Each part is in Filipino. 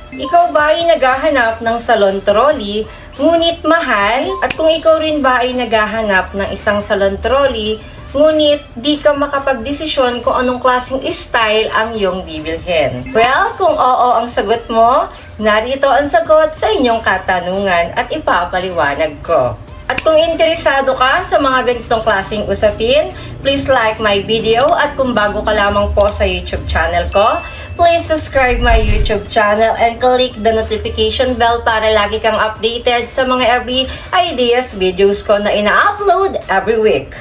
Ikaw ba ay naghahanap ng salon trolley, ngunit mahal? At kung ikaw rin ba ay naghahanap ng isang salon trolley, ngunit di ka makapagdesisyon kung anong klaseng style ang iyong bibilhin? Well, kung oo ang sagot mo, narito ang sagot sa inyong katanungan at ipapaliwanag ko. At kung interesado ka sa mga ganitong klaseng usapin, please like my video at kung bago ka lamang po sa YouTube channel ko, please subscribe my YouTube channel and click the notification bell para lagi kang updated sa mga every ideas videos ko na ina-upload every week.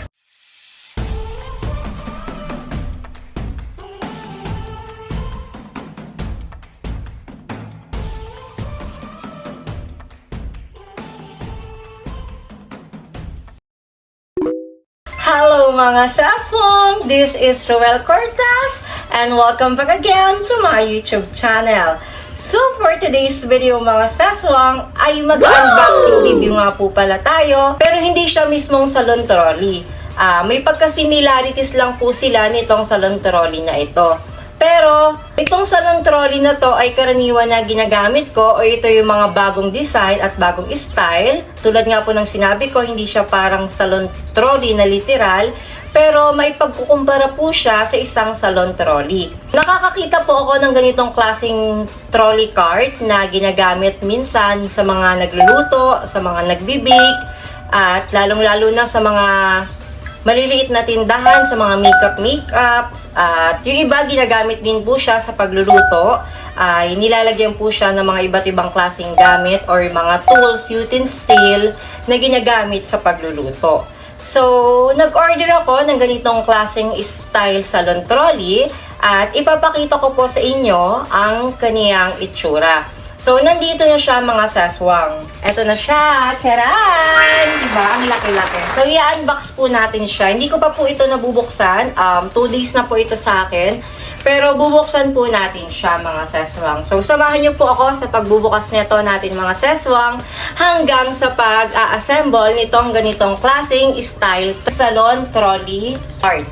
Hello mga Seswang! This is Rhuel Cortez and welcome back again to my YouTube channel. So for today's video mga Seswang ay mag-unboxing review nga po pala tayo, pero hindi siya mismong salon trolley. May pagka-similarities lang po sila nitong salon trolley na ito. Pero itong salon trolley na to ay karaniwan na ginagamit ko o ito yung mga bagong design at bagong style. Tulad nga po ng sinabi ko, hindi siya parang salon trolley na literal, pero may pagkukumpara po siya sa isang salon trolley. Nakakakita po ako ng ganitong klaseng trolley cart na ginagamit minsan sa mga nagluluto, sa mga nagbibake, at lalong-lalo na sa mga maliliit na tindahan, sa mga makeup, at yung iba ginagamit din po siya sa pagluluto. Nilalagyan po siya ng mga iba't ibang klaseng gamit or mga tools, utensils na ginagamit sa pagluluto. So, nag-order ako ng ganitong klaseng style salon trolley at ipapakita ko po sa inyo ang kaniyang itsura. So, nandito na siya mga Seswang. Ito na siya. Charan! Diba? Ang laki-laki. So, i-unbox po natin siya. Hindi ko pa po ito nabubuksan. 2 days na po ito sa akin. Pero bubuksan po natin siya mga Seswang. So, samahan niyo po ako sa pagbubukas nito natin mga Seswang hanggang sa pag-a-assemble nitong ganitong klaseng style salon trolley cart.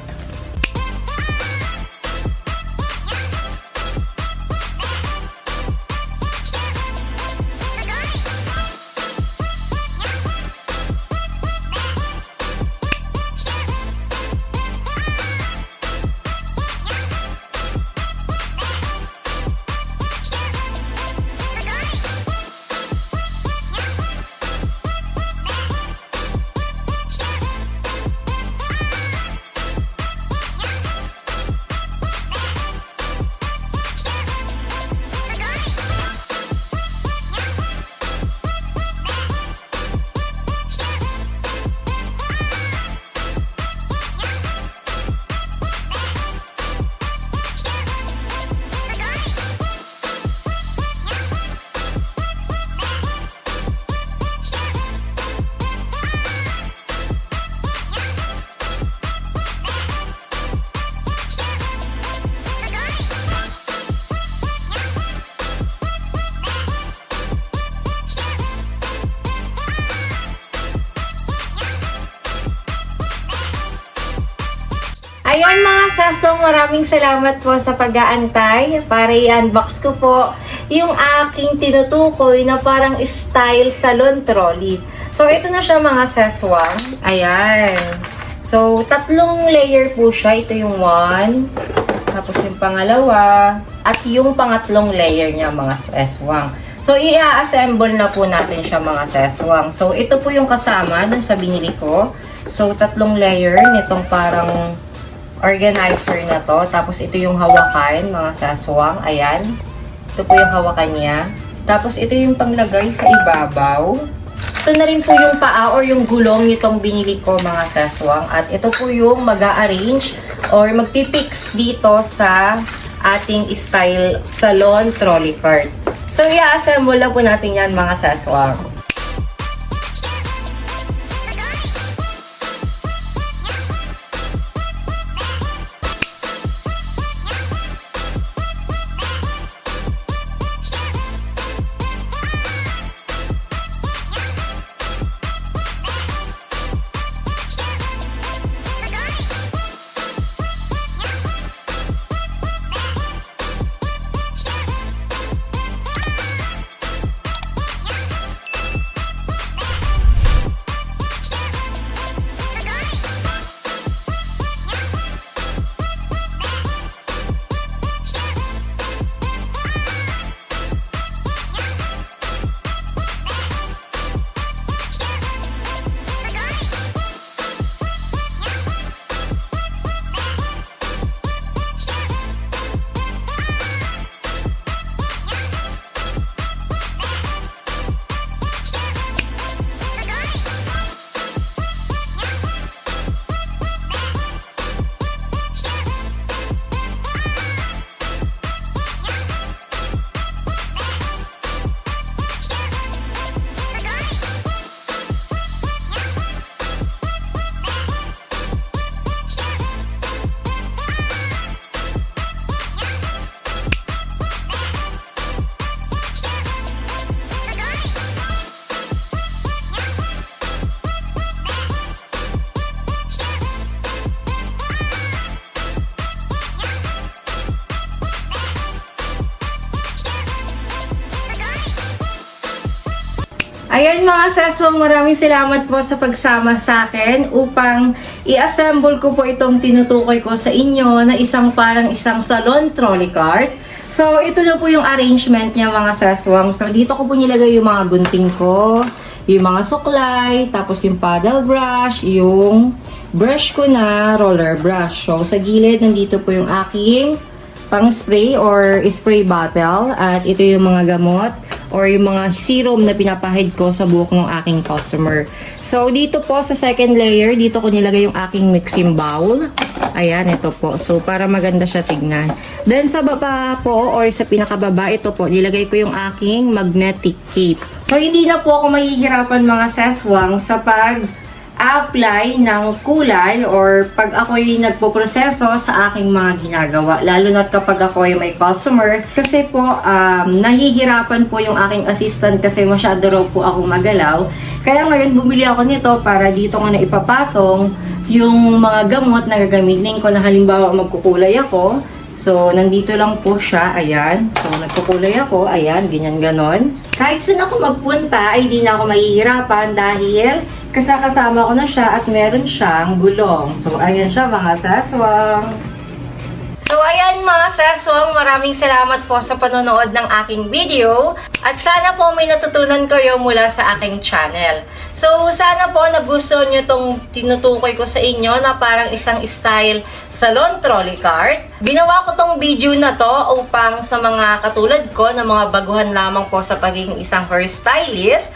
Ayan mga Seswang, maraming salamat po sa pag-aantay para i-unbox ko po yung aking tinutukoy na parang style salon trolley. So ito na siya mga Seswang. Ayan. So 3 layer po siya. Ito yung 1, tapos yung pangalawa, at yung pangatlong layer niya mga Seswang. So i-assemble na po natin siya mga Seswang. So ito po yung kasama dun sa binili ko. So 3 layer nitong parang organizer na to. Tapos ito yung hawakan mga Seswang. Ayan. Ito po yung hawakan niya. Tapos ito yung panglagay sa ibabaw. Ito na rin po yung paa or yung gulong nitong binili ko mga Seswang. At ito po yung mag-a-arrange or magpipix dito sa ating style salon trolley cart. So i-assemble na po natin yan mga Seswang. Ayan mga seswang, maraming salamat po sa pagsama sa akin upang i-assemble ko po itong tinutukoy ko sa inyo na parang isang salon trolley cart. So, ito na po yung arrangement niya mga seswang. So, dito ko po nilagay yung mga gunting ko, yung mga suklay, tapos yung paddle brush, yung brush ko na roller brush. So, sa gilid, nandito po yung aking pang spray or spray bottle. At ito yung mga gamot or yung mga serum na pinapahid ko sa buhok ng aking customer. So, dito po sa second layer, dito ko nilagay yung aking mixing bowl. Ayan, ito po. So, para maganda siya tignan. Then, sa baba po or sa pinakababa, ito po, nilagay ko yung aking magnetic tape. So, hindi na po ako mahihirapan mga seswang sa pag-apply ng kulay or pag ako'y nagpo-proseso sa aking mga ginagawa. Lalo na kapag ako'y may customer. Kasi po, nahihirapan po yung aking assistant kasi masyado raw po akong magalaw. Kaya ngayon, bumili ako nito para dito ko na ipapatong yung mga gamot na gagamitin ko na halimbawa magkukulay ako. So, nandito lang po siya. Ayan. So, nagkukulay ako. Ayan, ganyan ganon. Kahit saan ako magpunta, ay di na ako mahihirapan dahil kasama ko na siya at meron siyang gulong. So, ayan siya mga seswang. So, ayan mga seswang, maraming salamat po sa panonood ng aking video at sana po may natutunan kayo mula sa aking channel. So, sana po nagustuhan nyo itong tinutukoy ko sa inyo na parang isang style salon trolley cart. Ginawa ko tong video na to upang sa mga katulad ko na mga baguhan lamang po sa pagiging isang hairstylist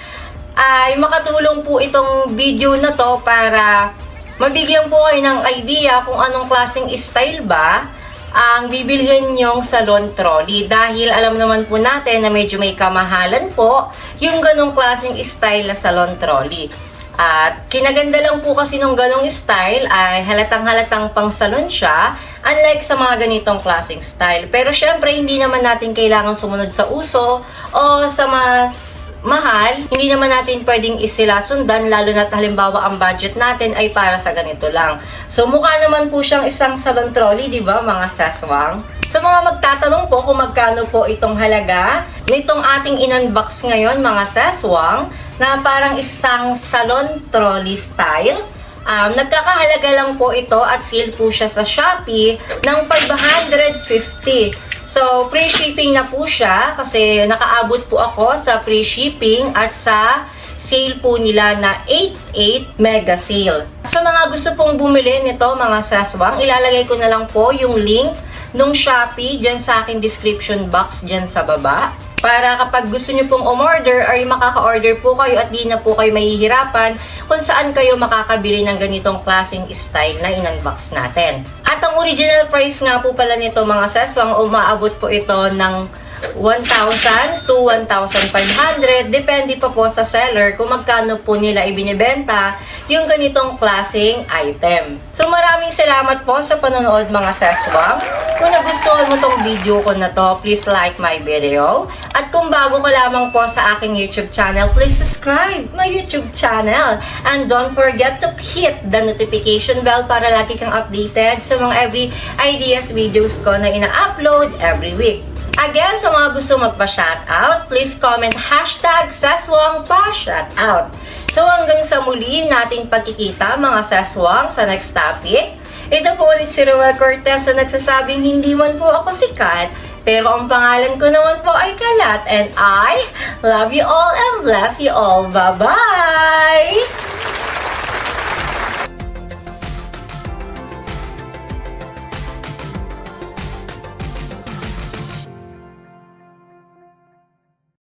ay makatulong po itong video na to para mabigyan po kayo ng idea kung anong klaseng style ba ang bibilhin yung salon trolley. Dahil alam naman po natin na medyo may kamahalan po yung ganong klaseng style na salon trolley. At kinaganda lang po kasi nung ganong style ay halatang-halatang pang salon siya, unlike sa mga ganitong klaseng style. Pero syempre hindi naman natin kailangan sumunod sa uso o sa mas mahal, hindi naman natin pwedeng isilasundan lalo na halimbawa ang budget natin ay para sa ganito lang. So mukha naman po siyang isang salon trolley, di ba mga seswang? Sa mga magtatanong po kung magkano po itong halaga nitong ating in-unbox ngayon mga seswang na parang isang salon trolley style. Nagkakahalaga lang po ito at sale po siya sa Shoppee ng 550. So, free shipping na po siya kasi nakaabot po ako sa free shipping at sa sale po nila na 88 mega sale. Sa mga gusto pong bumili nito mga seswang, ilalagay ko na lang po yung link nung Shopee dyan sa aking description box dyan sa baba. Para kapag gusto nyo pong umorder ay makaka-order po kayo at di na po kayo mahihirapan kung saan kayo makakabili ng ganitong klaseng style na in-unbox natin. At ang original price nga po pala nito mga seswang, umaabot po ito ng 1,000 to 1,500. Depende pa po sa seller kung magkano po nila ibinibenta yung ganitong klaseng item. So maraming salamat po sa panonood mga seswang. Kung nagustuhan mo tong video ko na to, please like my video. At kung bago ka lamang po sa aking YouTube channel, please subscribe my YouTube channel. And don't forget to hit the notification bell para lagi kang updated sa mga every ideas videos ko na ina-upload every week. Again, sa mga gusto magpa-shoutout, please comment #SeswangPaShoutout. So hanggang sa muli nating pagkikita mga seswang sa next topic. Ito po ulit si Rhuel Cortez na nagsasabing hindi man po ako sikat, pero ang pangalan ko naman po ay kalat and I love you all and bless you all. Bye-bye!